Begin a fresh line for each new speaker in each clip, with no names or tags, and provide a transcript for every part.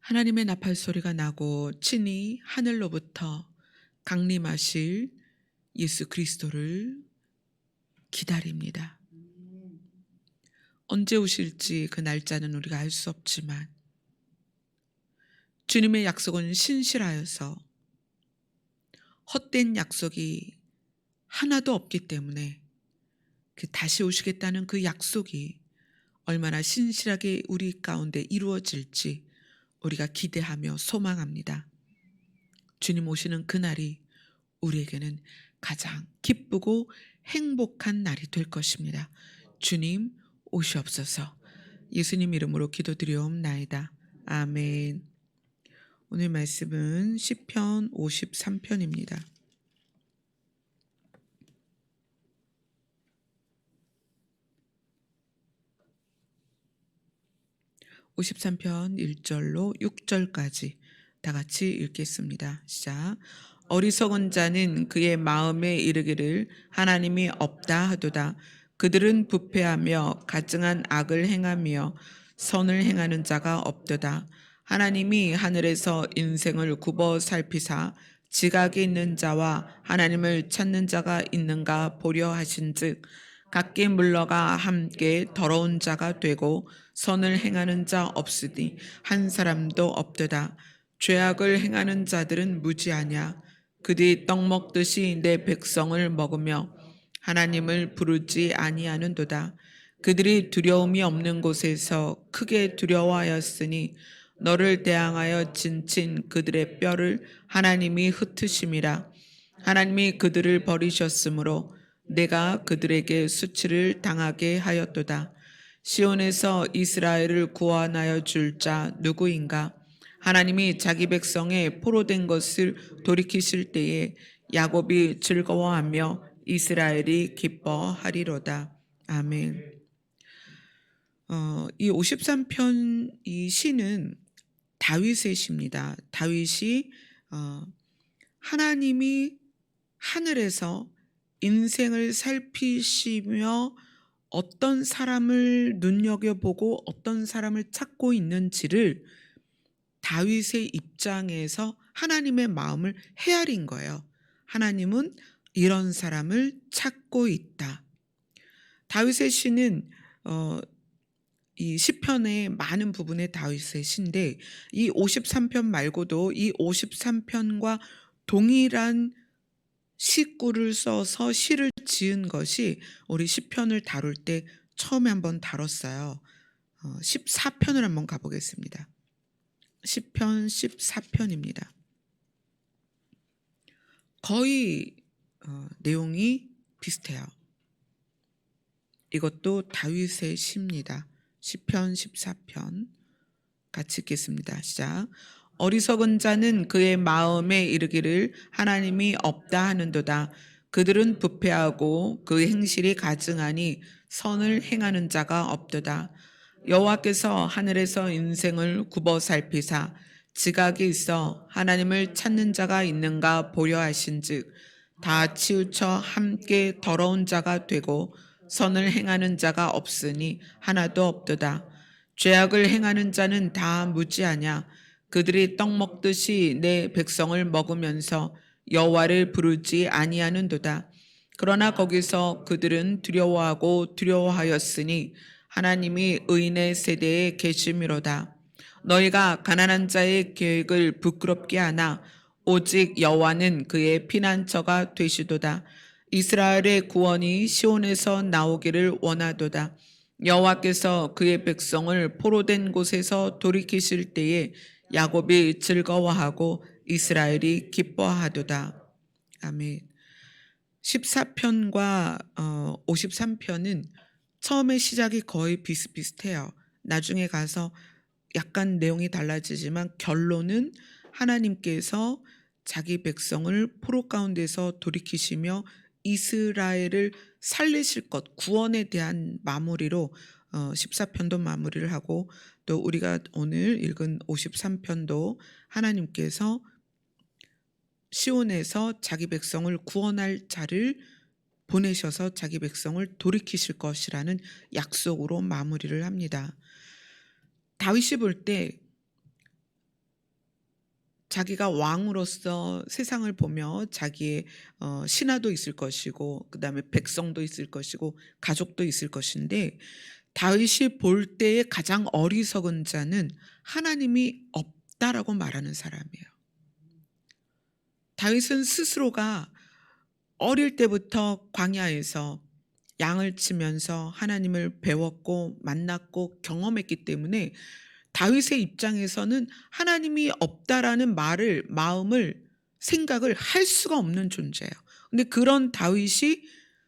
하나님의 나팔 소리가 나고 친히 하늘로부터 강림하실 예수 그리스도를 기다립니다. 언제 오실지 그 날짜는 우리가 알 수 없지만 주님의 약속은 신실하여서 헛된 약속이 하나도 없기 때문에 그 다시 오시겠다는 그 약속이 얼마나 신실하게 우리 가운데 이루어질지 우리가 기대하며 소망합니다. 주님 오시는 그날이 우리에게는 가장 기쁘고 행복한 날이 될 것입니다. 주님 오시옵소서. 예수님 이름으로 기도드리옵나이다. 아멘. 오늘 말씀은 시편 53편입니다. 53편 1절로 6절까지 다 같이 읽겠습니다. 시작. 어리석은 자는 그의 마음에 이르기를 하나님이 없다 하도다. 그들은 부패하며 가증한 악을 행하며 선을 행하는 자가 없도다. 하나님이 하늘에서 인생을 굽어 살피사 지각이 있는 자와 하나님을 찾는 자가 있는가 보려 하신즉 각기 물러가 함께 더러운 자가 되고 선을 행하는 자 없으니 한 사람도 없도다. 죄악을 행하는 자들은 무지하냐. 그들이 떡 먹듯이 내 백성을 먹으며 하나님을 부르지 아니하는도다. 그들이 두려움이 없는 곳에서 크게 두려워하였으니 너를 대항하여 진친 그들의 뼈를 하나님이 흩으심이라. 하나님이 그들을 버리셨으므로 내가 그들에게 수치를 당하게 하였도다. 시온에서 이스라엘을 구원하여 줄 자 누구인가? 하나님이 자기 백성의 포로된 것을 돌이키실 때에 야곱이 즐거워하며 이스라엘이 기뻐하리로다. 아멘. 이 53편 이 시는 다윗의 시입니다. 다윗이 하나님이 하늘에서 인생을 살피시며 어떤 사람을 눈여겨보고 어떤 사람을 찾고 있는지를 다윗의 입장에서 하나님의 마음을 헤아린 거예요. 하나님은 이런 사람을 찾고 있다. 다윗의 시는 이 시편의 많은 부분의 다윗의 시인데 이 53편 말고도 이 53편과 동일한 시구를 써서 시를 지은 것이 우리 시편을 다룰 때 처음에 한번 다뤘어요. 14편을 한번 가보겠습니다. 시편 14편입니다. 거의 내용이 비슷해요. 이것도 다윗의 시입니다. 시편 14편 같이 읽겠습니다. 시작. 어리석은 자는 그의 마음에 이르기를 하나님이 없다 하는도다. 그들은 부패하고 그 행실이 가증하니 선을 행하는 자가 없도다. 여호와께서 하늘에서 인생을 굽어 살피사 지각이 있어 하나님을 찾는 자가 있는가 보려 하신즉 다 치우쳐 함께 더러운 자가 되고 선을 행하는 자가 없으니 하나도 없도다. 죄악을 행하는 자는 다 무지하냐. 그들이 떡 먹듯이 내 백성을 먹으면서 여호와를 부르지 아니하는도다. 그러나 거기서 그들은 두려워하고 두려워하였으니 하나님이 의인의 세대에 계심이로다. 너희가 가난한 자의 계획을 부끄럽게 하나 오직 여호와는 그의 피난처가 되시도다. 이스라엘의 구원이 시온에서 나오기를 원하도다. 여호와께서 그의 백성을 포로된 곳에서 돌이키실 때에 야곱이 즐거워하고 이스라엘이 기뻐하도다. 아멘. 14편과 53편은 처음에 시작이 거의 비슷비슷해요. 나중에 가서 약간 내용이 달라지지만 결론은 하나님께서 자기 백성을 포로 가운데서 돌이키시며 이스라엘을 살리실 것, 구원에 대한 마무리로 14편도 마무리를 하고 또 우리가 오늘 읽은 53편도 하나님께서 시온에서 자기 백성을 구원할 자를 보내셔서 자기 백성을 돌이키실 것이라는 약속으로 마무리를 합니다. 다윗이 볼 때 자기가 왕으로서 세상을 보며 자기의 신하도 있을 것이고 그다음에 백성도 있을 것이고 가족도 있을 것인데 다윗이 볼 때에 가장 어리석은 자는 하나님이 없다라고 말하는 사람이에요. 다윗은 스스로가 어릴 때부터 광야에서 양을 치면서 하나님을 배웠고 만났고 경험했기 때문에 다윗의 입장에서는 하나님이 없다라는 마음을 생각을 할 수가 없는 존재예요. 근데 그런 다윗이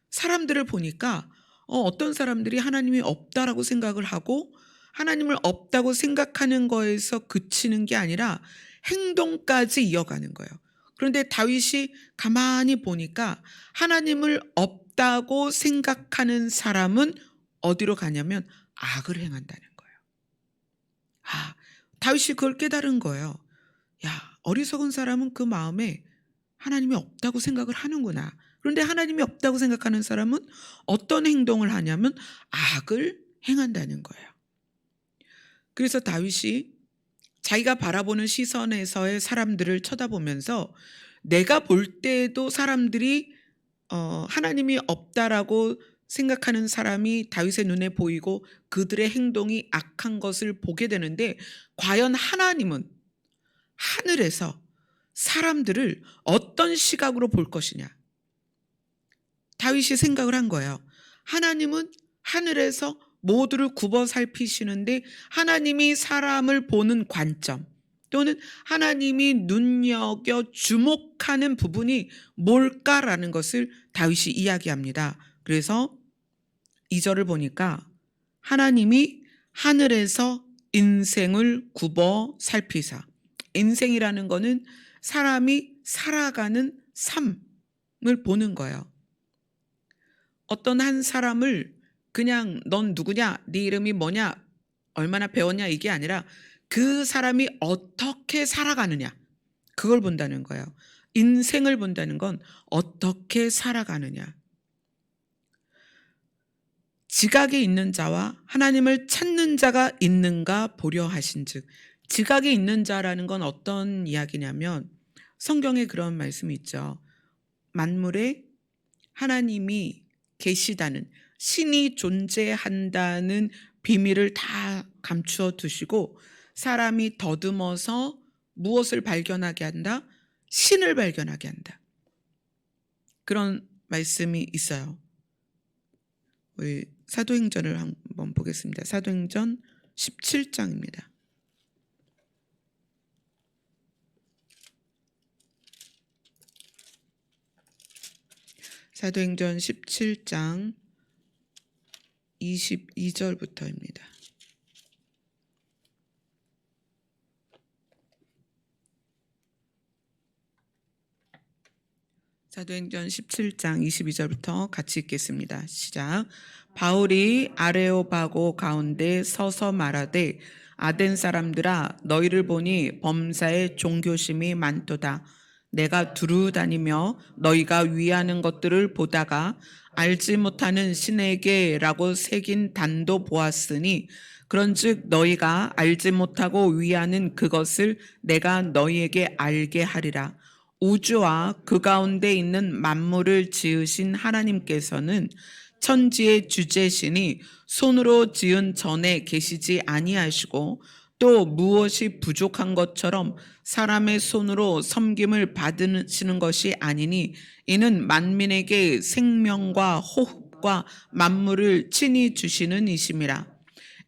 사람들을 보니까 어떤 사람들이 하나님이 없다라고 생각을 하고 하나님을 없다고 생각하는 거에서 그치는 게 아니라 행동까지 이어가는 거예요. 그런데 다윗이 가만히 보니까 하나님을 없다고 생각하는 사람은 어디로 가냐면 악을 행한다는 거예요. 다윗이 그걸 깨달은 거예요. 어리석은 사람은 그 마음에 하나님이 없다고 생각을 하는구나. 그런데 하나님이 없다고 생각하는 사람은 어떤 행동을 하냐면 악을 행한다는 거예요. 그래서 다윗이 자기가 바라보는 시선에서의 사람들을 쳐다보면서 내가 볼 때에도 사람들이 하나님이 없다라고 생각하는 사람이 다윗의 눈에 보이고 그들의 행동이 악한 것을 보게 되는데 과연 하나님은 하늘에서 사람들을 어떤 시각으로 볼 것이냐. 다윗이 생각을 한 거예요. 하나님은 하늘에서 모두를 굽어 살피시는데 하나님이 사람을 보는 관점 또는 하나님이 눈여겨 주목하는 부분이 뭘까라는 것을 다윗이 이야기합니다. 그래서 2절을 보니까 하나님이 하늘에서 인생을 굽어 살피사. 인생이라는 거는 사람이 살아가는 삶을 보는 거예요. 어떤 한 사람을 그냥 넌 누구냐, 네 이름이 뭐냐, 얼마나 배웠냐 이게 아니라 그 사람이 어떻게 살아가느냐 그걸 본다는 거예요. 인생을 본다는 건 어떻게 살아가느냐. 지각이 있는 자와 하나님을 찾는 자가 있는가 보려 하신즉. 지각이 있는 자라는 건 어떤 이야기냐면 성경에 그런 말씀이 있죠. 만물에 하나님이 계시다는, 신이 존재한다는 비밀을 다 감추어 두시고 사람이 더듬어서 무엇을 발견하게 한다? 신을 발견하게 한다. 그런 말씀이 있어요. 우리 사도행전을 한번 보겠습니다. 사도행전 17장입니다. 사도행전 17장 22절부터입니다. 사도행전 17장 22절부터 같이 읽겠습니다. 시작. 바울이 아레오바고 가운데 서서 말하되 아덴 사람들아 너희를 보니 범사에 종교심이 많도다. 내가 두루 다니며 너희가 위하는 것들을 보다가 알지 못하는 신에게라고 새긴 단도 보았으니 그런즉 너희가 알지 못하고 위하는 그것을 내가 너희에게 알게 하리라. 우주와 그 가운데 있는 만물을 지으신 하나님께서는 천지의 주재신이 손으로 지은 전에 계시지 아니하시고 또 무엇이 부족한 것처럼 사람의 손으로 섬김을 받으시는 것이 아니니 이는 만민에게 생명과 호흡과 만물을 친히 주시는 이심이라.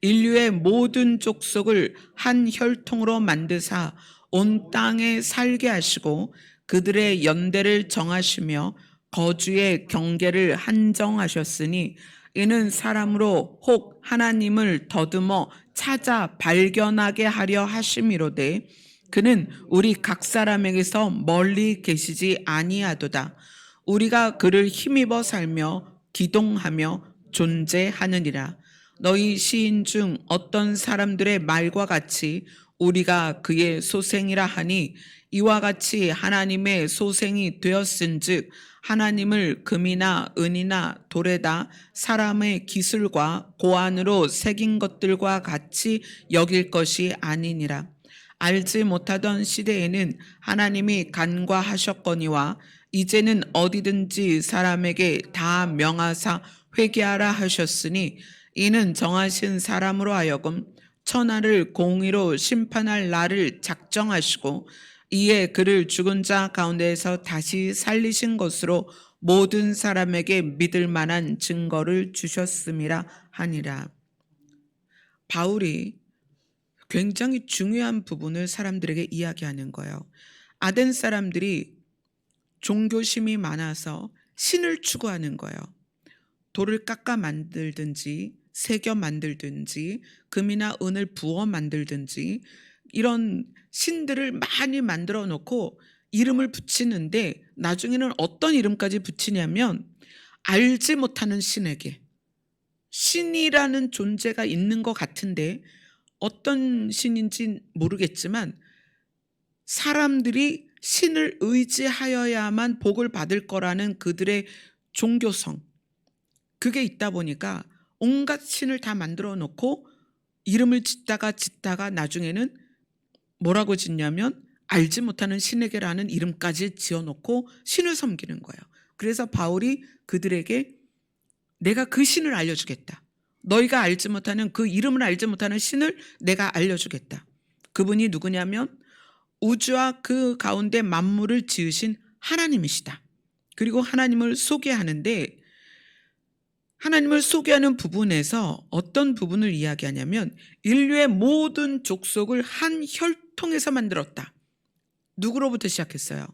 인류의 모든 족속을 한 혈통으로 만드사 온 땅에 살게 하시고 그들의 연대를 정하시며 거주의 경계를 한정하셨으니 이는 사람으로 혹 하나님을 더듬어 찾아 발견하게 하려 하심이로되 그는 우리 각 사람에게서 멀리 계시지 아니하도다. 우리가 그를 힘입어 살며 기동하며 존재하느니라. 너희 시인 중 어떤 사람들의 말과 같이 우리가 그의 소생이라 하니 이와 같이 하나님의 소생이 되었은즉 하나님을 금이나 은이나 돌에다 사람의 기술과 고안으로 새긴 것들과 같이 여길 것이 아니니라. 알지 못하던 시대에는 하나님이 간과하셨거니와 이제는 어디든지 사람에게 다 명하사 회개하라 하셨으니 이는 정하신 사람으로 하여금 천하를 공의로 심판할 날을 작정하시고 이에 그를 죽은 자 가운데에서 다시 살리신 것으로 모든 사람에게 믿을 만한 증거를 주셨음이라 하니라. 바울이 굉장히 중요한 부분을 사람들에게 이야기하는 거예요. 아덴 사람들이 종교심이 많아서 신을 추구하는 거예요. 돌을 깎아 만들든지 새겨 만들든지 금이나 은을 부어 만들든지 이런 신들을 많이 만들어 놓고 이름을 붙이는데 나중에는 어떤 이름까지 붙이냐면 알지 못하는 신에게, 신이라는 존재가 있는 것 같은데 어떤 신인지 모르겠지만 사람들이 신을 의지하여야만 복을 받을 거라는 그들의 종교성, 그게 있다 보니까 온갖 신을 다 만들어 놓고 이름을 짓다가 나중에는 뭐라고 짓냐면 알지 못하는 신에게라는 이름까지 지어놓고 신을 섬기는 거예요. 그래서 바울이 그들에게 내가 그 신을 알려주겠다. 너희가 알지 못하는 그 이름을 알지 못하는 신을 내가 알려주겠다. 그분이 누구냐면 우주와 그 가운데 만물을 지으신 하나님이시다. 그리고 하나님을 소개하는데 하나님을 소개하는 부분에서 어떤 부분을 이야기하냐면 인류의 모든 족속을 한 혈통에서 만들었다. 누구로부터 시작했어요?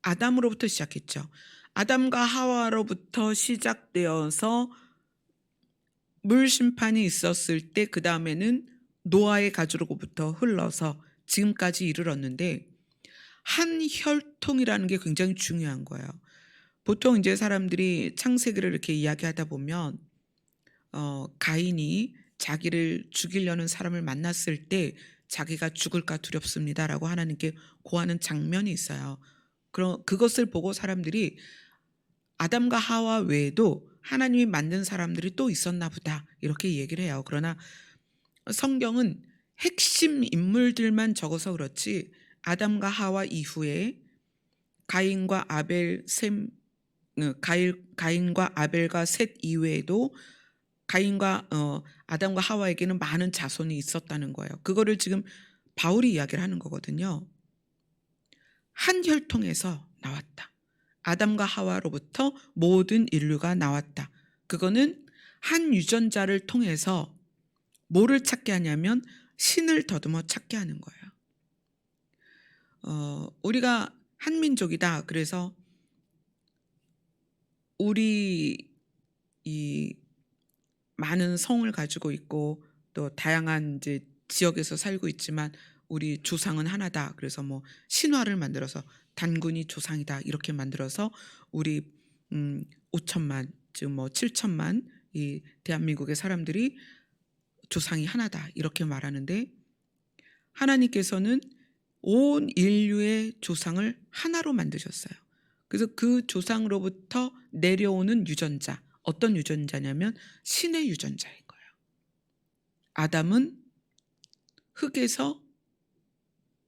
아담으로부터 시작했죠. 아담과 하와로부터 시작되어서 물 심판이 있었을 때 그 다음에는 노아의 가족으로부터 흘러서 지금까지 이르렀는데 한 혈통이라는 게 굉장히 중요한 거예요. 보통 이제 사람들이 창세기를 이렇게 이야기하다 보면 가인이 자기를 죽이려는 사람을 만났을 때 자기가 죽을까 두렵습니다라고 하나님께 고하는 장면이 있어요. 그것을 보고 사람들이 아담과 하와 외에도 하나님이 만든 사람들이 또 있었나 보다 이렇게 얘기를 해요. 그러나 성경은 핵심 인물들만 적어서 그렇지 아담과 하와 이후에 가인과 아벨과 셋 이외에도 아담과 하와에게는 많은 자손이 있었다는 거예요. 그거를 지금 바울이 이야기를 하는 거거든요. 한 혈통에서 나왔다. 아담과 하와로부터 모든 인류가 나왔다. 그거는 한 유전자를 통해서 뭐를 찾게 하냐면 신을 더듬어 찾게 하는 거예요. 우리가 한민족이다. 그래서 우리 이 많은 성을 가지고 있고 또 다양한 이제 지역에서 살고 있지만 우리 조상은 하나다. 그래서 뭐 신화를 만들어서 단군이 조상이다 이렇게 만들어서 우리 5천만 즉 뭐 7천만 이 대한민국의 사람들이 조상이 하나다 이렇게 말하는데 하나님께서는 온 인류의 조상을 하나로 만드셨어요. 그래서 그 조상으로부터 내려오는 유전자, 어떤 유전자냐면 신의 유전자인 거예요. 아담은 흙에서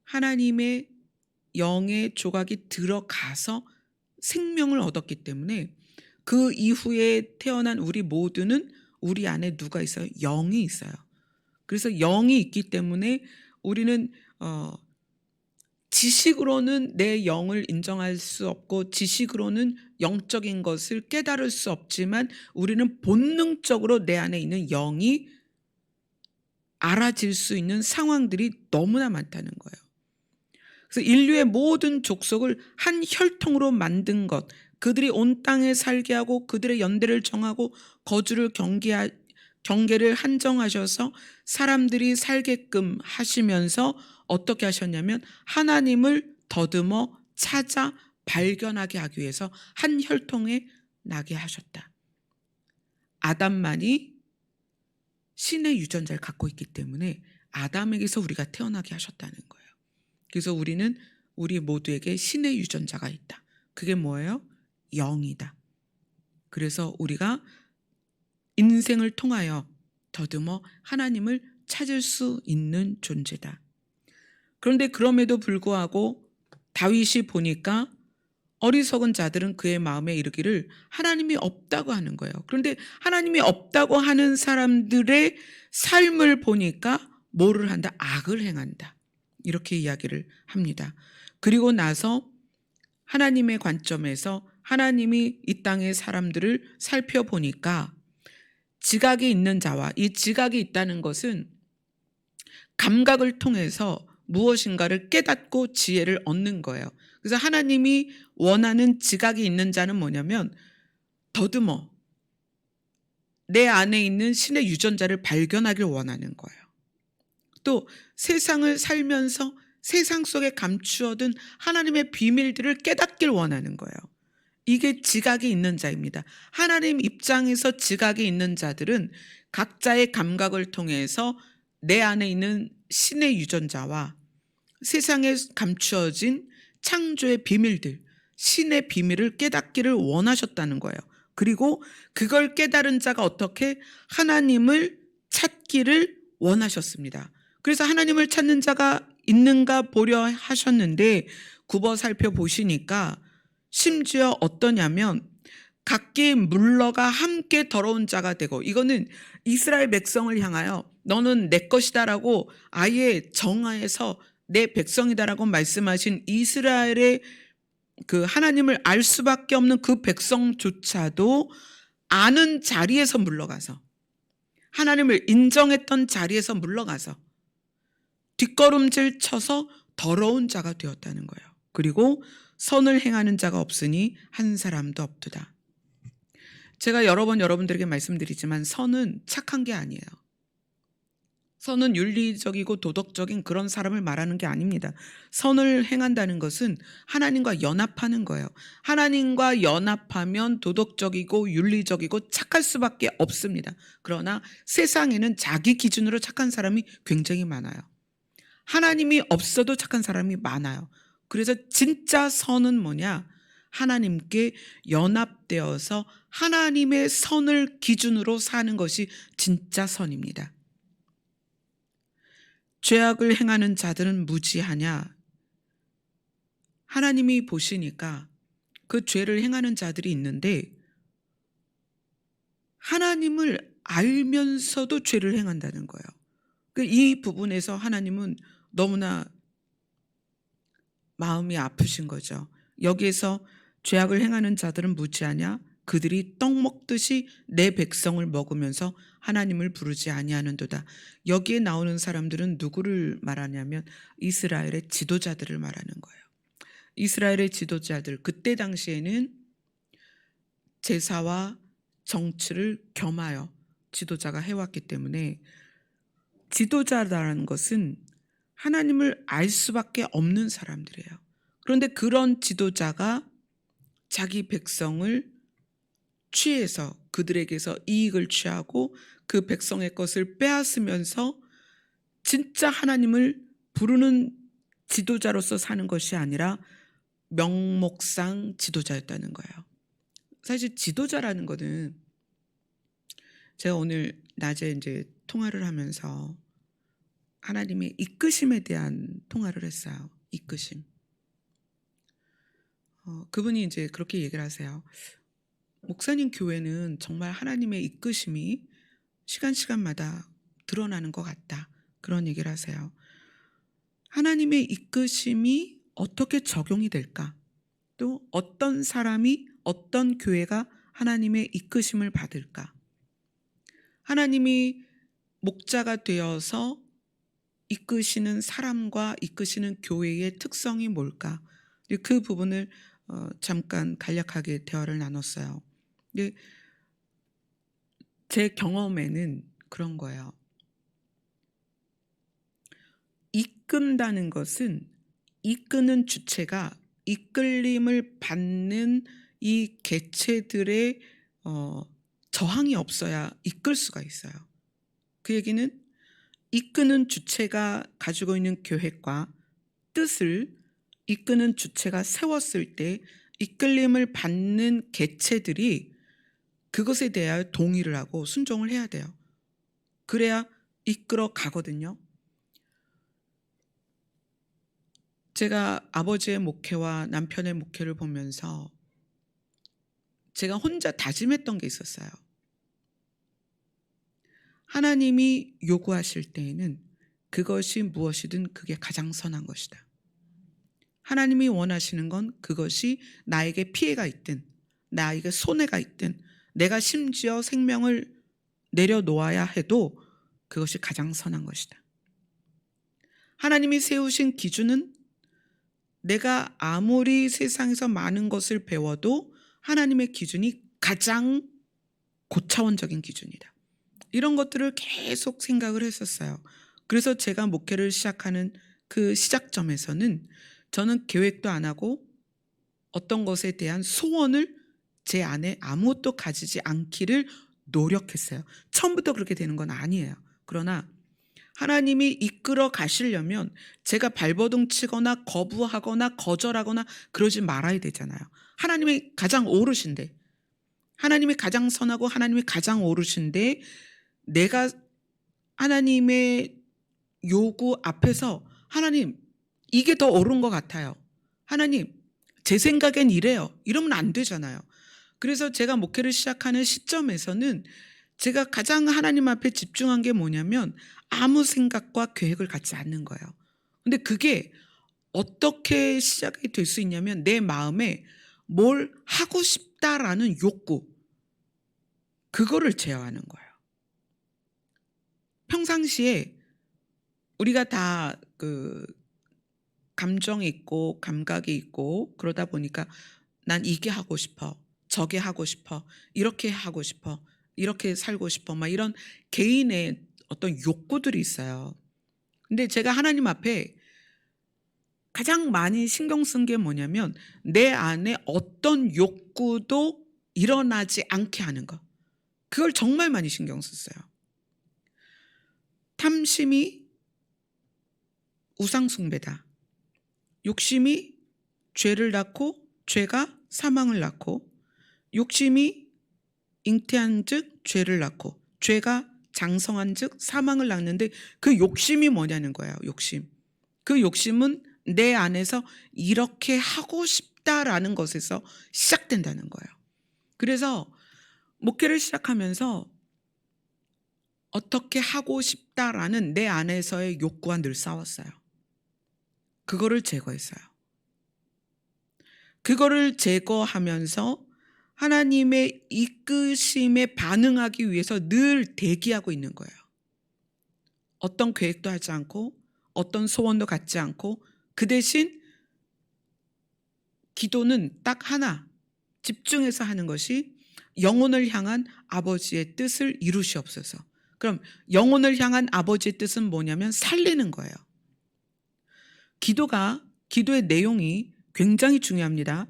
하나님의 영의 조각이 들어가서 생명을 얻었기 때문에 그 이후에 태어난 우리 모두는 우리 안에 누가 있어요? 영이 있어요. 그래서 영이 있기 때문에 우리는 지식으로는 내 영을 인정할 수 없고 지식으로는 영적인 것을 깨달을 수 없지만 우리는 본능적으로 내 안에 있는 영이 알아질 수 있는 상황들이 너무나 많다는 거예요. 그래서 인류의 모든 족속을 한 혈통으로 만든 것, 그들이 온 땅에 살게 하고 그들의 연대를 정하고 거주를 경계를 한정하셔서 사람들이 살게끔 하시면서 어떻게 하셨냐면 하나님을 더듬어 찾아 발견하게 하기 위해서 한 혈통에 나게 하셨다. 아담만이 신의 유전자를 갖고 있기 때문에 아담에게서 우리가 태어나게 하셨다는 거예요. 그래서 우리는 우리 모두에게 신의 유전자가 있다. 그게 뭐예요? 영이다. 그래서 우리가 인생을 통하여 더듬어 하나님을 찾을 수 있는 존재다. 그런데 그럼에도 불구하고 다윗이 보니까 어리석은 자들은 그의 마음에 이르기를 하나님이 없다고 하는 거예요. 그런데 하나님이 없다고 하는 사람들의 삶을 보니까 뭐를 한다? 악을 행한다. 이렇게 이야기를 합니다. 그리고 나서 하나님의 관점에서 하나님이 이 땅의 사람들을 살펴보니까 지각이 있는 자와, 이 지각이 있다는 것은 감각을 통해서 무엇인가를 깨닫고 지혜를 얻는 거예요. 그래서 하나님이 원하는 지각이 있는 자는 뭐냐면 더듬어 내 안에 있는 신의 유전자를 발견하길 원하는 거예요. 또 세상을 살면서 세상 속에 감추어둔 하나님의 비밀들을 깨닫길 원하는 거예요. 이게 지각이 있는 자입니다. 하나님 입장에서 지각이 있는 자들은 각자의 감각을 통해서 내 안에 있는 신의 유전자와 세상에 감추어진 창조의 비밀들, 신의 비밀을 깨닫기를 원하셨다는 거예요. 그리고 그걸 깨달은 자가 어떻게 하나님을 찾기를 원하셨습니다. 그래서 하나님을 찾는 자가 있는가 보려 하셨는데 굽어 살펴보시니까 심지어 어떠냐면 각기 물러가 함께 더러운 자가 되고, 이거는 이스라엘 백성을 향하여 너는 내 것이다라고 아예 정하에서 내 백성이다라고 말씀하신 이스라엘의 그 하나님을 알 수밖에 없는 그 백성조차도 아는 자리에서 물러가서, 하나님을 인정했던 자리에서 물러가서 뒷걸음질 쳐서 더러운 자가 되었다는 거예요. 그리고 선을 행하는 자가 없으니 한 사람도 없도다. 제가 여러 번 여러분들에게 말씀드리지만 선은 착한 게 아니에요. 선은 윤리적이고 도덕적인 그런 사람을 말하는 게 아닙니다. 선을 행한다는 것은 하나님과 연합하는 거예요. 하나님과 연합하면 도덕적이고 윤리적이고 착할 수밖에 없습니다. 그러나 세상에는 자기 기준으로 착한 사람이 굉장히 많아요. 하나님이 없어도 착한 사람이 많아요. 그래서 진짜 선은 뭐냐? 하나님께 연합되어서 하나님의 선을 기준으로 사는 것이 진짜 선입니다. 죄악을 행하는 자들은 무지하냐? 하나님이 보시니까 그 죄를 행하는 자들이 있는데 하나님을 알면서도 죄를 행한다는 거예요. 이 부분에서 하나님은 너무나 마음이 아프신 거죠. 여기에서 죄악을 행하는 자들은 무지하냐? 그들이 떡 먹듯이 내 백성을 먹으면서 하나님을 부르지 아니하는도다. 여기에 나오는 사람들은 누구를 말하냐면 이스라엘의 지도자들을 말하는 거예요. 이스라엘의 지도자들, 그때 당시에는 제사와 정치를 겸하여 지도자가 해왔기 때문에 지도자라는 것은 하나님을 알 수밖에 없는 사람들이에요. 그런데 그런 지도자가 자기 백성을 취해서 그들에게서 이익을 취하고 그 백성의 것을 빼앗으면서 진짜 하나님을 부르는 지도자로서 사는 것이 아니라 명목상 지도자였다는 거예요. 사실 지도자라는 거는 제가 오늘 낮에 이제 통화를 하면서 하나님의 이끄심에 대한 통화를 했어요. 이끄심. 그분이 이제 그렇게 얘기를 하세요. 목사님 교회는 정말 하나님의 이끄심이 시간마다 드러나는 것 같다. 그런 얘기를 하세요. 하나님의 이끄심이 어떻게 적용이 될까? 또 어떤 사람이, 어떤 교회가 하나님의 이끄심을 받을까? 하나님이 목자가 되어서 이끄시는 사람과 이끄시는 교회의 특성이 뭘까? 그 부분을 잠깐 간략하게 대화를 나눴어요. 제 경험에는 그런 거예요. 이끈다는 것은 이끄는 주체가 이끌림을 받는 이 개체들의 저항이 없어야 이끌 수가 있어요. 그 얘기는 이끄는 주체가 가지고 있는 계획과 뜻을 이끄는 주체가 세웠을 때 이끌림을 받는 개체들이 그것에 대하여 동의를 하고 순종을 해야 돼요. 그래야 이끌어 가거든요. 제가 아버지의 목회와 남편의 목회를 보면서 제가 혼자 다짐했던 게 있었어요. 하나님이 요구하실 때에는 그것이 무엇이든 그게 가장 선한 것이다. 하나님이 원하시는 건 그것이 나에게 피해가 있든 나에게 손해가 있든 내가 심지어 생명을 내려놓아야 해도 그것이 가장 선한 것이다. 하나님이 세우신 기준은 내가 아무리 세상에서 많은 것을 배워도 하나님의 기준이 가장 고차원적인 기준이다. 이런 것들을 계속 생각을 했었어요. 그래서 제가 목회를 시작하는 그 시작점에서는 저는 계획도 안 하고 어떤 것에 대한 소원을 제 안에 아무것도 가지지 않기를 노력했어요. 처음부터 그렇게 되는 건 아니에요. 그러나 하나님이 이끌어 가시려면 제가 발버둥 치거나 거부하거나 거절하거나 그러지 말아야 되잖아요. 하나님이 가장 오르신데, 하나님이 가장 선하고 하나님이 가장 오르신데 내가 하나님의 요구 앞에서 하나님 이게 더 옳은 것 같아요. 하나님 제 생각엔 이래요. 이러면 안 되잖아요. 그래서 제가 목회를 시작하는 시점에서는 제가 가장 하나님 앞에 집중한 게 뭐냐면 아무 생각과 계획을 갖지 않는 거예요. 근데 그게 어떻게 시작이 될 수 있냐면 내 마음에 뭘 하고 싶다라는 욕구, 그거를 제어하는 거예요. 평상시에 우리가 다 감정이 있고 감각이 있고 그러다 보니까 난 이게 하고 싶어, 저게 하고 싶어, 이렇게 하고 싶어, 이렇게 살고 싶어, 막 이런 개인의 어떤 욕구들이 있어요. 근데 제가 하나님 앞에 가장 많이 신경 쓴 게 뭐냐면 내 안에 어떤 욕구도 일어나지 않게 하는 거. 그걸 정말 많이 신경 썼어요. 탐심이 우상숭배다. 욕심이 죄를 낳고 죄가 사망을 낳고, 욕심이 잉태한 즉 죄를 낳고 죄가 장성한 즉 사망을 낳는데 그 욕심이 뭐냐는 거예요. 욕심. 그 욕심은 내 안에서 이렇게 하고 싶다라는 것에서 시작된다는 거예요. 그래서 목회를 시작하면서 어떻게 하고 싶다라는 내 안에서의 욕구와 늘 싸웠어요. 그거를 제거했어요. 그거를 제거하면서 하나님의 이끄심에 반응하기 위해서 늘 대기하고 있는 거예요. 어떤 계획도 하지 않고 어떤 소원도 갖지 않고 그 대신 기도는 딱 하나 집중해서 하는 것이 영혼을 향한 아버지의 뜻을 이루시옵소서. 그럼 영혼을 향한 아버지의 뜻은 뭐냐면 살리는 거예요. 기도의 내용이 굉장히 중요합니다.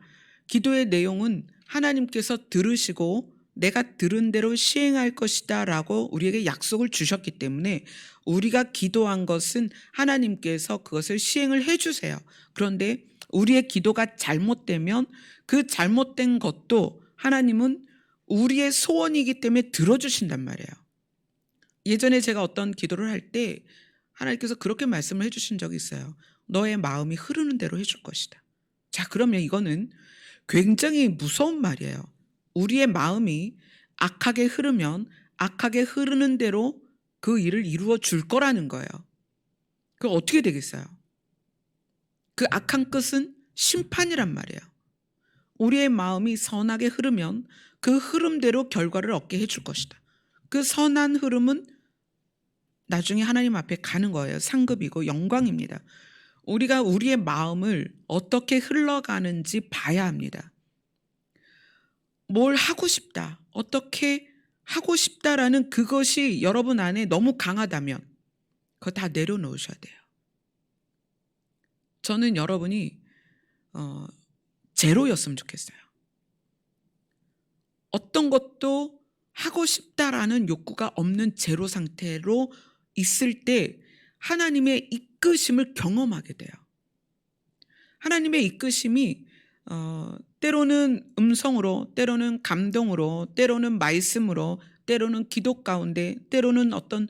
기도의 내용은 하나님께서 들으시고 내가 들은 대로 시행할 것이다 라고 우리에게 약속을 주셨기 때문에 우리가 기도한 것은 하나님께서 그것을 시행을 해주세요. 그런데 우리의 기도가 잘못되면 그 잘못된 것도 하나님은 우리의 소원이기 때문에 들어주신단 말이에요. 예전에 제가 어떤 기도를 할 때 하나님께서 그렇게 말씀을 해주신 적이 있어요. 너의 마음이 흐르는 대로 해줄 것이다. 자, 그러면 이거는 굉장히 무서운 말이에요. 우리의 마음이 악하게 흐르면 악하게 흐르는 대로 그 일을 이루어 줄 거라는 거예요. 그거 어떻게 되겠어요? 그 악한 끝은 심판이란 말이에요. 우리의 마음이 선하게 흐르면 그 흐름대로 결과를 얻게 해줄 것이다. 그 선한 흐름은 나중에 하나님 앞에 가는 거예요. 상급이고 영광입니다. 우리가 우리의 마음을 어떻게 흘러가는지 봐야 합니다. 뭘 하고 싶다, 어떻게 하고 싶다라는 그것이 여러분 안에 너무 강하다면 그거 다 내려놓으셔야 돼요. 저는 여러분이 제로였으면 좋겠어요. 어떤 것도 하고 싶다라는 욕구가 없는 제로 상태로 있을 때 하나님의 이끄심을 경험하게 돼요. 하나님의 이끄심이 때로는 음성으로, 때로는 감동으로, 때로는 말씀으로, 때로는 기도 가운데, 때로는 어떤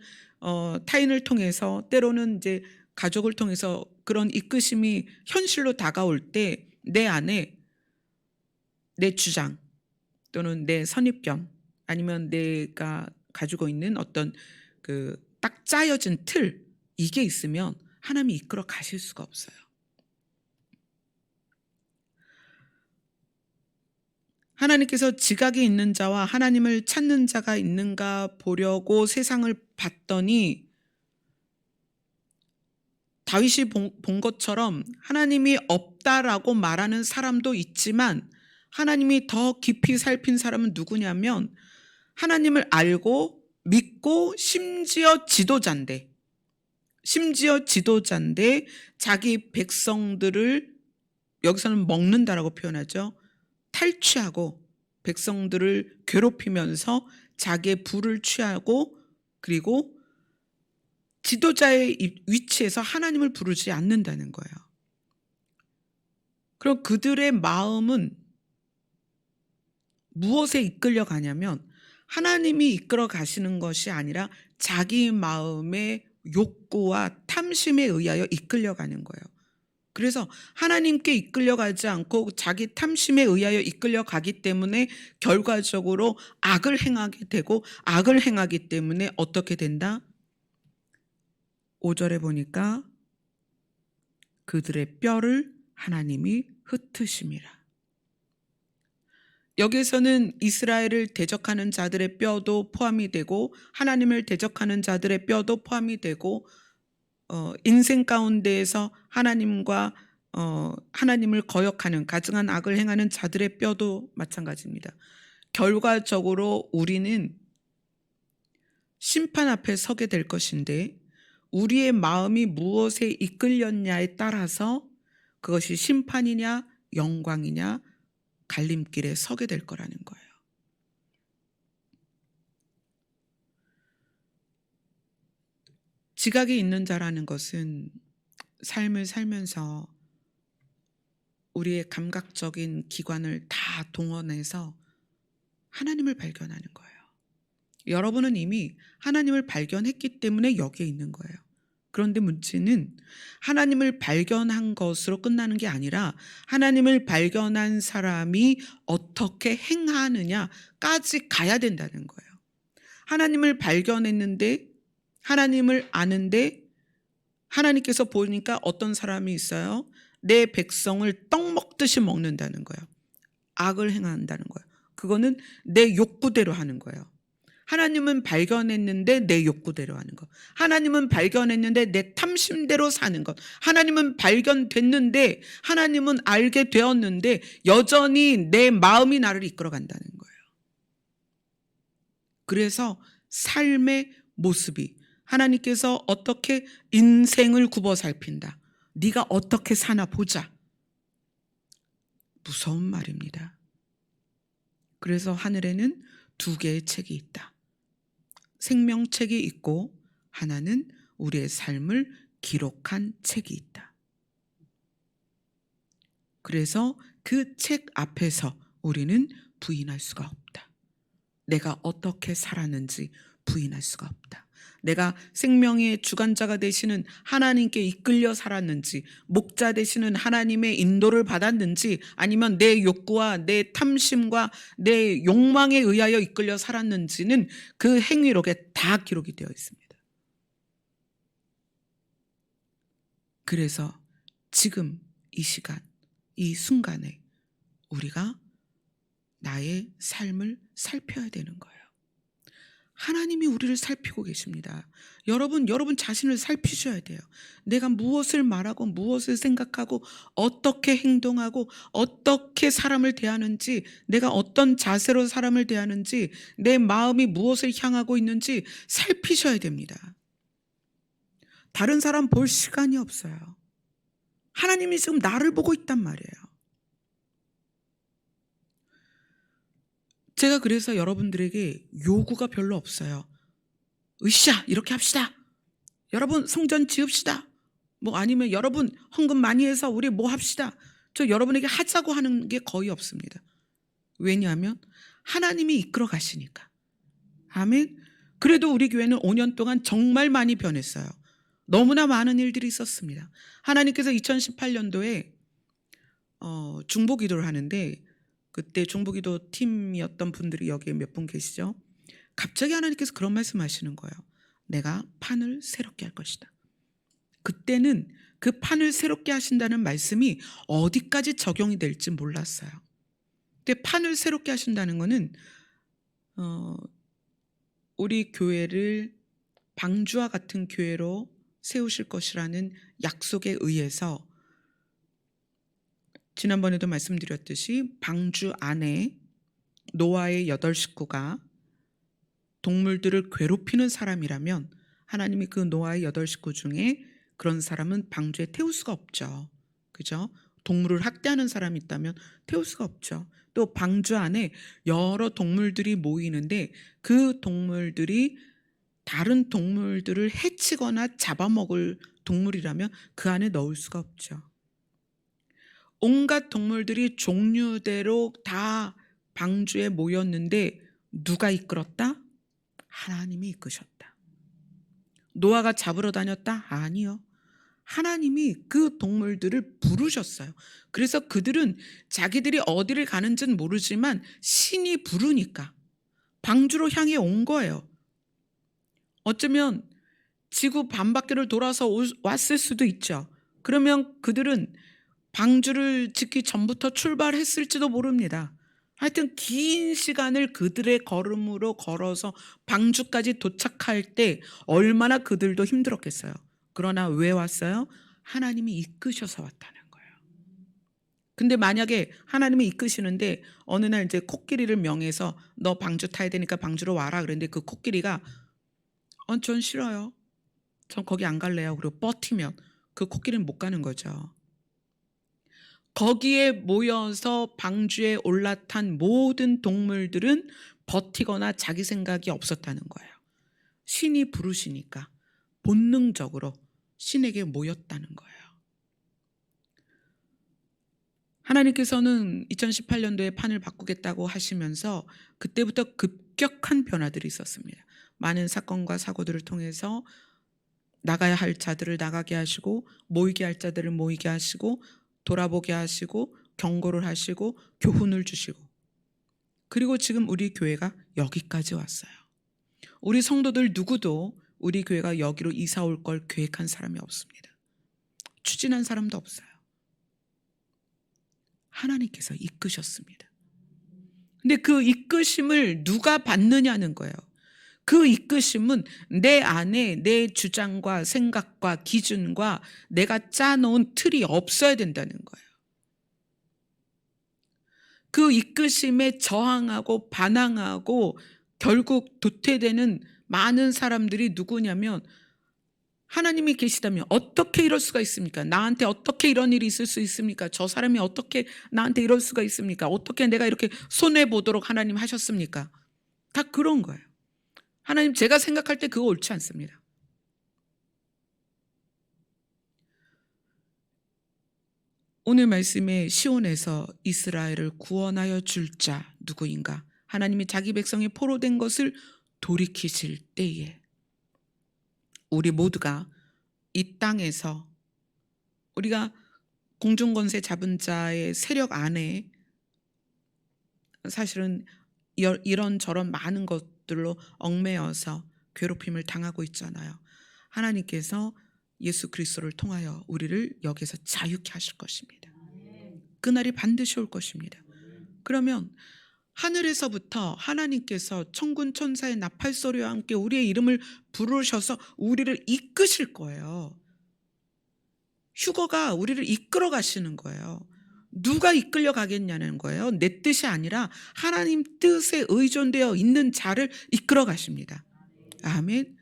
타인을 통해서, 때로는 이제 가족을 통해서 그런 이끄심이 현실로 다가올 때 내 안에 내 주장 또는 내 선입견 아니면 내가 가지고 있는 어떤 그 딱 짜여진 틀 이게 있으면 하나님이 이끌어 가실 수가 없어요. 하나님께서 지각이 있는 자와 하나님을 찾는 자가 있는가 보려고 세상을 봤더니 다윗이 본 것처럼 하나님이 없다라고 말하는 사람도 있지만 하나님이 더 깊이 살핀 사람은 누구냐면 하나님을 알고 믿고 심지어 지도자인데 자기 백성들을 여기서는 먹는다라고 표현하죠. 탈취하고 백성들을 괴롭히면서 자기의 부를 취하고 그리고 지도자의 위치에서 하나님을 부르지 않는다는 거예요. 그럼 그들의 마음은 무엇에 이끌려 가냐면 하나님이 이끌어 가시는 것이 아니라 자기 마음의 욕구와 탐심에 의하여 이끌려 가는 거예요. 그래서 하나님께 이끌려 가지 않고 자기 탐심에 의하여 이끌려 가기 때문에 결과적으로 악을 행하게 되고 악을 행하기 때문에 어떻게 된다? 5절에 보니까 그들의 뼈를 하나님이 흩으심이라. 여기에서는 이스라엘을 대적하는 자들의 뼈도 포함이 되고 하나님을 대적하는 자들의 뼈도 포함이 되고 인생 가운데에서 하나님을 거역하는 가증한 악을 행하는 자들의 뼈도 마찬가지입니다. 결과적으로 우리는 심판 앞에 서게 될 것인데 우리의 마음이 무엇에 이끌렸냐에 따라서 그것이 심판이냐 영광이냐 갈림길에 서게 될 거라는 거예요. 지각이 있는 자라는 것은 삶을 살면서 우리의 감각적인 기관을 다 동원해서 하나님을 발견하는 거예요. 여러분은 이미 하나님을 발견했기 때문에 여기에 있는 거예요. 그런데 문제는 하나님을 발견한 것으로 끝나는 게 아니라 하나님을 발견한 사람이 어떻게 행하느냐까지 가야 된다는 거예요. 하나님을 발견했는데 하나님을 아는데 하나님께서 보니까 어떤 사람이 있어요. 내 백성을 떡 먹듯이 먹는다는 거예요. 악을 행한다는 거예요. 그거는 내 욕구대로 하는 거예요. 하나님은 발견했는데 내 욕구대로 하는 것. 하나님은 발견했는데 내 탐심대로 사는 것. 하나님은 발견됐는데 하나님은 알게 되었는데 여전히 내 마음이 나를 이끌어간다는 거예요. 그래서 삶의 모습이 하나님께서 어떻게 인생을 굽어 살핀다. 네가 어떻게 사나 보자. 무서운 말입니다. 그래서 하늘에는 두 개의 책이 있다. 생명책이 있고 하나는 우리의 삶을 기록한 책이 있다. 그래서 그 책 앞에서 우리는 부인할 수가 없다. 내가 어떻게 살았는지 부인할 수가 없다. 내가 생명의 주관자가 되시는 하나님께 이끌려 살았는지, 목자 되시는 하나님의 인도를 받았는지, 아니면 내 욕구와 내 탐심과 내 욕망에 의하여 이끌려 살았는지는 그 행위록에 다 기록이 되어 있습니다. 그래서 지금 이 시간, 이 순간에 우리가 나의 삶을 살펴야 되는 거예요. 하나님이 우리를 살피고 계십니다. 여러분 자신을 살피셔야 돼요. 내가 무엇을 말하고 무엇을 생각하고 어떻게 행동하고 어떻게 사람을 대하는지, 내가 어떤 자세로 사람을 대하는지, 내 마음이 무엇을 향하고 있는지 살피셔야 됩니다. 다른 사람 볼 시간이 없어요. 하나님이 지금 나를 보고 있단 말이에요. 제가 그래서 여러분들에게 요구가 별로 없어요. 으쌰 이렇게 합시다. 여러분 성전 지읍시다. 뭐 아니면 여러분 헌금 많이 해서 우리 뭐 합시다. 저 여러분에게 하자고 하는 게 거의 없습니다. 왜냐하면 하나님이 이끌어 가시니까. 아멘. 그래도 우리 교회는 5년 동안 정말 많이 변했어요. 너무나 많은 일들이 있었습니다. 하나님께서 2018년도에 중보기도를 하는데, 그때 중보기도 팀이었던 분들이 여기에 몇 분 계시죠? 갑자기 하나님께서 그런 말씀하시는 거예요. 내가 판을 새롭게 할 것이다. 그때는 그 판을 새롭게 하신다는 말씀이 어디까지 적용이 될지 몰랐어요. 근데 판을 새롭게 하신다는 거는 어, 우리 교회를 방주와 같은 교회로 세우실 것이라는 약속에 의해서, 지난번에도 말씀드렸듯이 방주 안에 노아의 8식구가 동물들을 괴롭히는 사람이라면 하나님이 그 노아의 8식구 중에 그런 사람은 방주에 태울 수가 없죠. 그죠? 동물을 학대하는 사람이 있다면 태울 수가 없죠. 또 방주 안에 여러 동물들이 모이는데 그 동물들이 다른 동물들을 해치거나 잡아먹을 동물이라면 그 안에 넣을 수가 없죠. 온갖 동물들이 종류대로 다 방주에 모였는데 누가 이끌었다? 하나님이 이끄셨다. 노아가 잡으러 다녔다? 아니요. 하나님이 그 동물들을 부르셨어요. 그래서 그들은 자기들이 어디를 가는지는 모르지만 신이 부르니까 방주로 향해 온 거예요. 어쩌면 지구 반바퀴를 돌아서 왔을 수도 있죠. 그러면 그들은 방주를 짓기 전부터 출발했을지도 모릅니다. 하여튼 긴 시간을 그들의 걸음으로 걸어서 방주까지 도착할 때 얼마나 그들도 힘들었겠어요. 그러나 왜 왔어요? 하나님이 이끄셔서 왔다는 거예요. 근데 만약에 하나님이 이끄시는데 어느 날 이제 코끼리를 명해서 너 방주 타야 되니까 방주로 와라 그랬는데 그 코끼리가 전 싫어요. 전 거기 안 갈래요. 그리고 버티면 그 코끼리는 못 가는 거죠. 거기에 모여서 방주에 올라탄 모든 동물들은 버티거나 자기 생각이 없었다는 거예요. 신이 부르시니까 본능적으로 신에게 모였다는 거예요. 하나님께서는 2018년도에 판을 바꾸겠다고 하시면서 그때부터 급격한 변화들이 있었습니다. 많은 사건과 사고들을 통해서 나가야 할 자들을 나가게 하시고 모이게 할 자들을 모이게 하시고 돌아보게 하시고 경고를 하시고 교훈을 주시고, 그리고 지금 우리 교회가 여기까지 왔어요. 우리 성도들 누구도 우리 교회가 여기로 이사 올 걸 계획한 사람이 없습니다. 추진한 사람도 없어요. 하나님께서 이끄셨습니다. 근데 그 이끄심을 누가 받느냐는 거예요. 그 이끄심은 내 안에 내 주장과 생각과 기준과 내가 짜놓은 틀이 없어야 된다는 거예요. 그 이끄심에 저항하고 반항하고 결국 도태되는 많은 사람들이 누구냐면, 하나님이 계시다면 어떻게 이럴 수가 있습니까? 나한테 어떻게 이런 일이 있을 수 있습니까? 저 사람이 어떻게 나한테 이럴 수가 있습니까? 어떻게 내가 이렇게 손해보도록 하나님 하셨습니까? 다 그런 거예요. 하나님, 제가 생각할 때 그거 옳지 않습니다. 오늘 말씀에 시온에서 이스라엘을 구원하여 줄 자 누구인가? 하나님이 자기 백성이 포로된 것을 돌이키실 때에 우리 모두가 이 땅에서 우리가 공중권세 잡은 자의 세력 안에 사실은 이런저런 많은 것들로 얽매여서 괴롭힘을 당하고 있잖아요. 하나님께서 예수 그리스도를 통하여 우리를 여기서 자유케 하실 것입니다. 그날이 반드시 올 것입니다. 그러면 하늘에서부터 하나님께서 천군 천사의 나팔 소리와 함께 우리의 이름을 부르셔서 우리를 이끄실 거예요. 휴거가 우리를 이끌어 가시는 거예요. 누가 이끌려 가겠냐는 거예요. 내 뜻이 아니라 하나님 뜻에 의존되어 있는 자를 이끌어 가십니다. 아멘.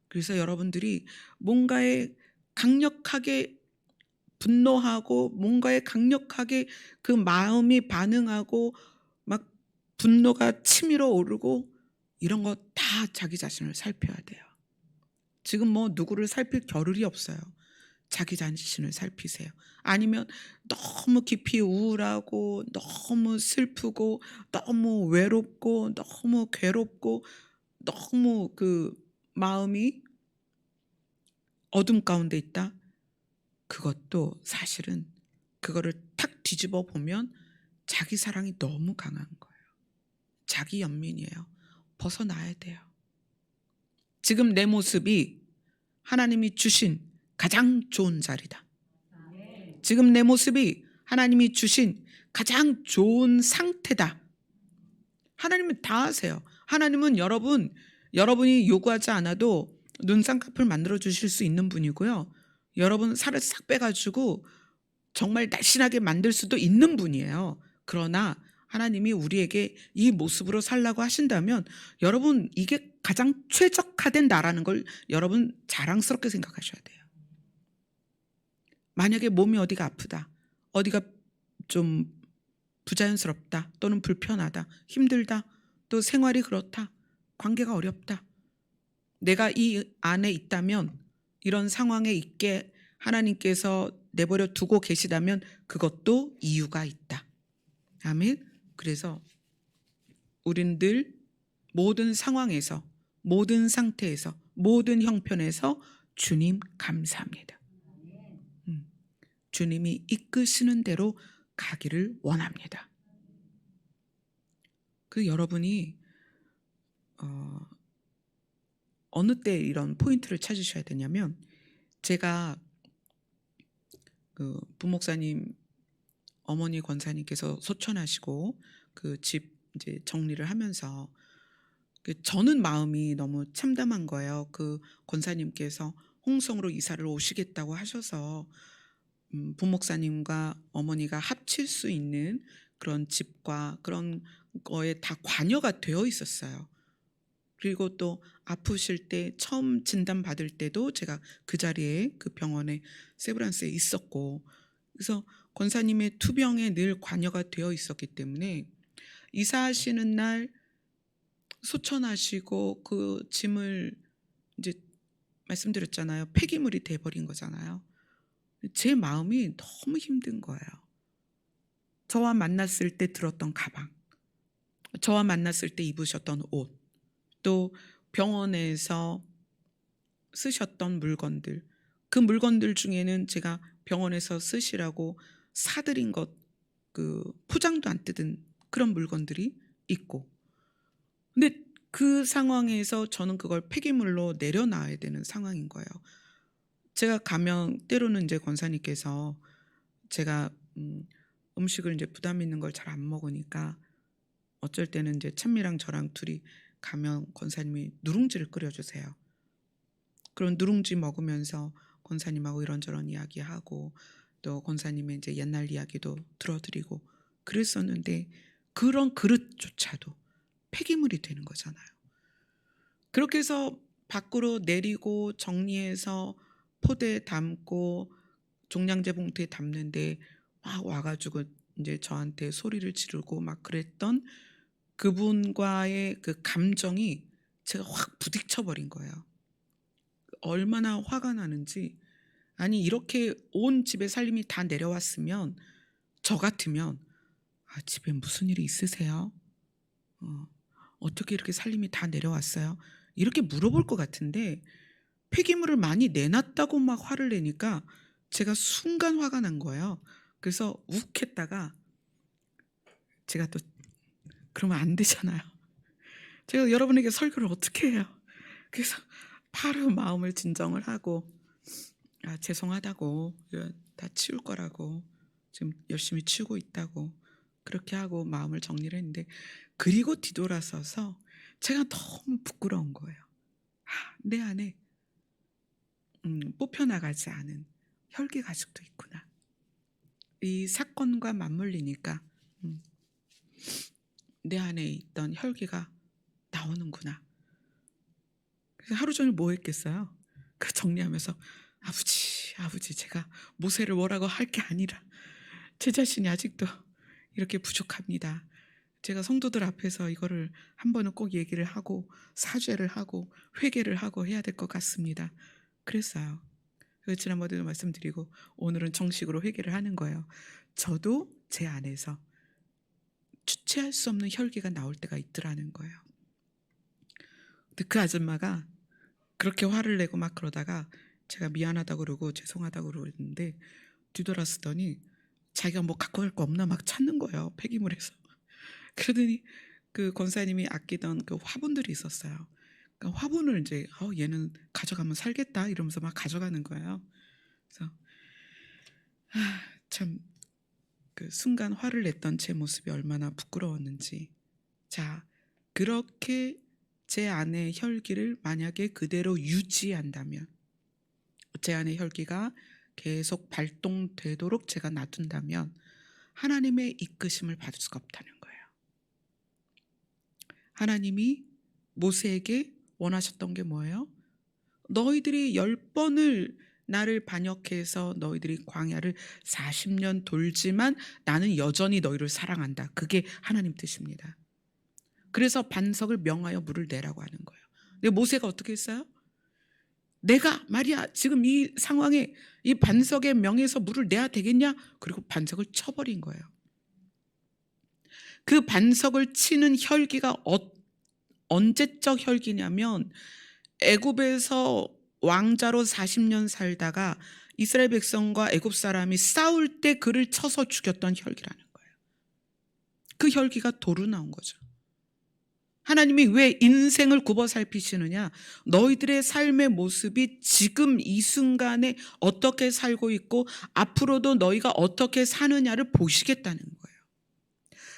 그래서 여러분들이 뭔가에 강력하게 분노하고 뭔가에 강력하게 그 마음이 반응하고 막 분노가 치밀어 오르고 이런 거 다 자기 자신을 살펴야 돼요. 지금 뭐 누구를 살필 겨를이 없어요. 자기 자신을 살피세요. 아니면 너무 깊이 우울하고 너무 슬프고 너무 외롭고 너무 괴롭고 너무 그 마음이 어둠 가운데 있다. 그것도 사실은 그거를 탁 뒤집어 보면 자기 사랑이 너무 강한 거예요. 자기 연민이에요. 벗어나야 돼요. 지금 내 모습이 하나님이 주신 가장 좋은 자리다. 지금 내 모습이 하나님이 주신 가장 좋은 상태다. 하나님은 다 하세요. 하나님은 여러분이 요구하지 않아도 눈 쌍꺼풀 만들어 주실 수 있는 분이고요. 여러분 살을 싹 빼가지고 정말 날씬하게 만들 수도 있는 분이에요. 그러나 하나님이 우리에게 이 모습으로 살라고 하신다면 여러분 이게 가장 최적화된 나라는 걸 여러분 자랑스럽게 생각하셔야 돼요. 만약에 몸이 어디가 아프다, 어디가 좀 부자연스럽다, 또는 불편하다, 힘들다, 또 생활이 그렇다, 관계가 어렵다. 내가 이 안에 있다면, 이런 상황에 있게 하나님께서 내버려 두고 계시다면 그것도 이유가 있다. 아멘. 그래서 우리는 늘 모든 상황에서, 모든 상태에서, 모든 형편에서 주님 감사합니다. 주님이 이끄시는 대로 가기를 원합니다. 그 여러분이 어느 때 이런 포인트를 찾으셔야 되냐면, 제가 그 부목사님 어머니 권사님께서 소천하시고 그 집 이제 정리를 하면서 저는 마음이 너무 참담한 거예요. 그 권사님께서 홍성으로 이사를 오시겠다고 하셔서 부목사님과 어머니가 합칠 수 있는 그런 집과 그런 거에 다 관여가 되어 있었어요. 그리고 또 아프실 때 처음 진단 받을 때도 제가 그 자리에 그 병원에 세브란스에 있었고, 그래서 권사님의 투병에 늘 관여가 되어 있었기 때문에 이사하시는 날 소천하시고 그 짐을 이제 말씀드렸잖아요. 폐기물이 돼버린 거잖아요. 제 마음이 너무 힘든 거예요. 저와 만났을 때 들었던 가방, 저와 만났을 때 입으셨던 옷, 또 병원에서 쓰셨던 물건들, 그 물건들 중에는 제가 병원에서 쓰시라고 사드린 것, 그 포장도 안 뜯은 그런 물건들이 있고, 근데 그 상황에서 저는 그걸 폐기물로 내려놔야 되는 상황인 거예요. 제가 가면 때로는 이제 권사님께서 제가 음식을 이제 부담 있는 걸 잘 안 먹으니까 어쩔 때는 이제 찬미랑 저랑 둘이 가면 권사님이 누룽지를 끓여주세요. 그런 누룽지 먹으면서 권사님하고 이런저런 이야기하고 또 권사님의 이제 옛날 이야기도 들어드리고 그랬었는데, 그런 그릇조차도 폐기물이 되는 거잖아요. 그렇게 해서 밖으로 내리고 정리해서 포대에 담고 종량제 봉투에 담는데 막 와가지고 이제 저한테 소리를 지르고 막 그랬던 그분과의 그 감정이 제가 확 부딪혀 버린 거예요. 얼마나 화가 나는지. 아니 이렇게 온 집의 살림이 다 내려왔으면 저 같으면 집에 무슨 일이 있으세요? 어떻게 이렇게 살림이 다 내려왔어요? 이렇게 물어볼 것 같은데 폐기물을 많이 내놨다고 막 화를 내니까 제가 순간 화가 난 거예요. 그래서 욱했다가 제가 또 그러면 안 되잖아요. 제가 여러분에게 설교를 어떻게 해요? 그래서 바로 마음을 진정을 하고 죄송하다고, 다 치울 거라고, 지금 열심히 치우고 있다고 그렇게 하고 마음을 정리를 했는데, 그리고 뒤돌아서서 제가 너무 부끄러운 거예요. 내 안에 뽑혀나가지 않은 혈기가 아직도 있구나. 이 사건과 맞물리니까 내 안에 있던 혈기가 나오는구나. 그래서 하루 종일 뭐 했겠어요? 그 정리하면서 아버지 제가 모세를 뭐라고 할 게 아니라 제 자신이 아직도 이렇게 부족합니다. 제가 성도들 앞에서 이거를 한 번은 꼭 얘기를 하고 사죄를 하고 회개를 하고 해야 될 것 같습니다. 그랬어요. 지난번에도 말씀드리고 오늘은 정식으로 회개를 하는 거예요. 저도 제 안에서 주체할 수 없는 혈기가 나올 때가 있더라는 거예요. 근데 그 아줌마가 그렇게 화를 내고 막 그러다가 제가 미안하다고 그러고 죄송하다고 그러는데 뒤돌아서더니 자기가 뭐 갖고 갈 거 없나 막 찾는 거예요, 폐기물에서. 그러더니 그 권사님이 아끼던 그 화분들이 있었어요. 그러니까 화분을 이제 얘는 가져가면 살겠다 이러면서 막 가져가는 거예요. 그래서 참 그 순간 화를 냈던 제 모습이 얼마나 부끄러웠는지. 자, 그렇게 제 안의 혈기를 만약에 그대로 유지한다면, 제 안의 혈기가 계속 발동되도록 제가 놔둔다면 하나님의 이끄심을 받을 수가 없다는 거예요. 하나님이 모세에게 원하셨던 게 뭐예요? 너희들이 10번을 나를 반역해서 너희들이 광야를 40년 돌지만 나는 여전히 너희를 사랑한다. 그게 하나님 뜻입니다. 그래서 반석을 명하여 물을 내라고 하는 거예요. 근데 모세가 어떻게 했어요? 내가 말이야 지금 이 상황에 이 반석에 명해서 물을 내야 되겠냐? 그리고 반석을 쳐버린 거예요. 그 반석을 치는 혈기가 언제적 혈기냐면 애굽에서 왕자로 40년 살다가 이스라엘 백성과 애굽 사람이 싸울 때 그를 쳐서 죽였던 혈기라는 거예요. 그 혈기가 도로 나온 거죠. 하나님이 왜 인생을 굽어 살피시느냐? 너희들의 삶의 모습이 지금 이 순간에 어떻게 살고 있고 앞으로도 너희가 어떻게 사느냐를 보시겠다는 거예요.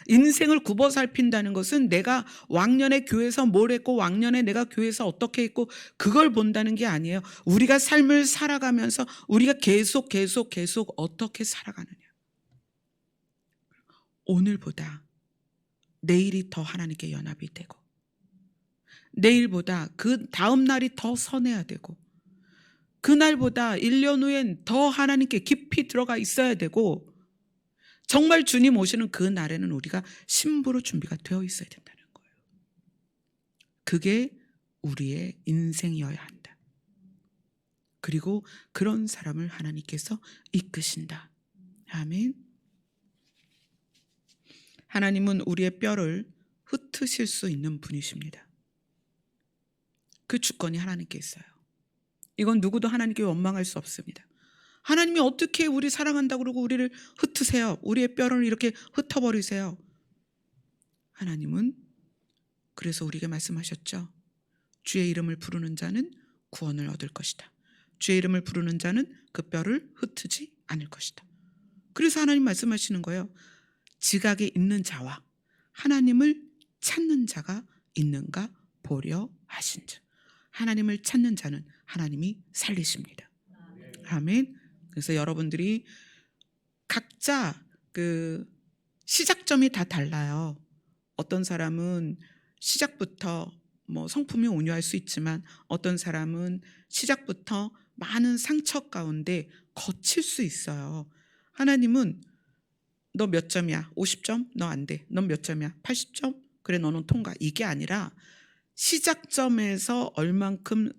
인생을 굽어 살핀다는 것은 내가 왕년에 교회에서 뭘 했고 왕년에 내가 교회에서 어떻게 했고 그걸 본다는 게 아니에요. 우리가 삶을 살아가면서 우리가 계속 어떻게 살아가느냐. 오늘보다 내일이 더 하나님께 연합이 되고 내일보다 그 다음 날이 더 선해야 되고 그날보다 1년 후엔 더 하나님께 깊이 들어가 있어야 되고 정말 주님 오시는 그 날에는 우리가 신부로 준비가 되어 있어야 된다는 거예요. 그게 우리의 인생이어야 한다. 그리고 그런 사람을 하나님께서 이끄신다. 아멘. 하나님은 우리의 뼈를 흩으실 수 있는 분이십니다. 그 주권이 하나님께 있어요. 이건 누구도 하나님께 원망할 수 없습니다. 하나님이 어떻게 우리 사랑한다고 그러고 우리를 흩으세요? 우리의 뼈를 이렇게 흩어버리세요? 하나님은 그래서 우리에게 말씀하셨죠. 주의 이름을 부르는 자는 구원을 얻을 것이다. 주의 이름을 부르는 자는 그 뼈를 흩으지 않을 것이다. 그래서 하나님 말씀하시는 거예요. 지각에 있는 자와 하나님을 찾는 자가 있는가 보려 하신 자. 하나님을 찾는 자는 하나님이 살리십니다. 아멘. 그래서 여러분들이 각자 그 시작점이 다 달라요. 어떤 사람은 시작부터 뭐 성품이 온유할 수 있지만 어떤 사람은 시작부터 많은 상처 가운데 거칠 수 있어요. 하나님은 너 몇 점이야? 50점? 너 안 돼. 넌 몇 점이야? 80점? 그래 너는 통과. 이게 아니라 시작점에서 얼만큼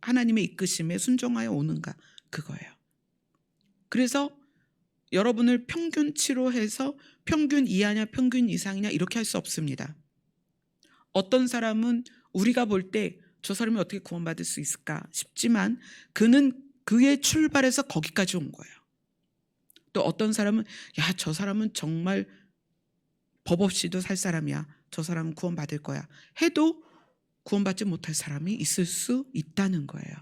하나님의 이끄심에 순종하여 오는가 그거예요. 그래서 여러분을 평균치로 해서 평균 이하냐 평균 이상이냐 이렇게 할 수 없습니다. 어떤 사람은 우리가 볼 때 저 사람이 어떻게 구원받을 수 있을까 싶지만 그는 그의 출발에서 거기까지 온 거예요. 또 어떤 사람은 저 사람은 정말 법 없이도 살 사람이야. 저 사람은 구원받을 거야. 해도 구원받지 못할 사람이 있을 수 있다는 거예요.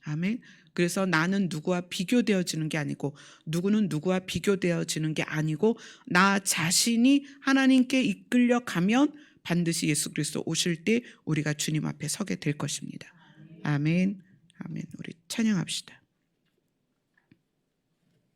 아멘. 그래서 나는 누구와 비교되어지는 게 아니고 누구는 누구와 비교되어지는 게 아니고 나 자신이 하나님께 이끌려 가면 반드시 예수 그리스도 오실 때 우리가 주님 앞에 서게 될 것입니다. 아멘. 아멘. 우리 찬양합시다.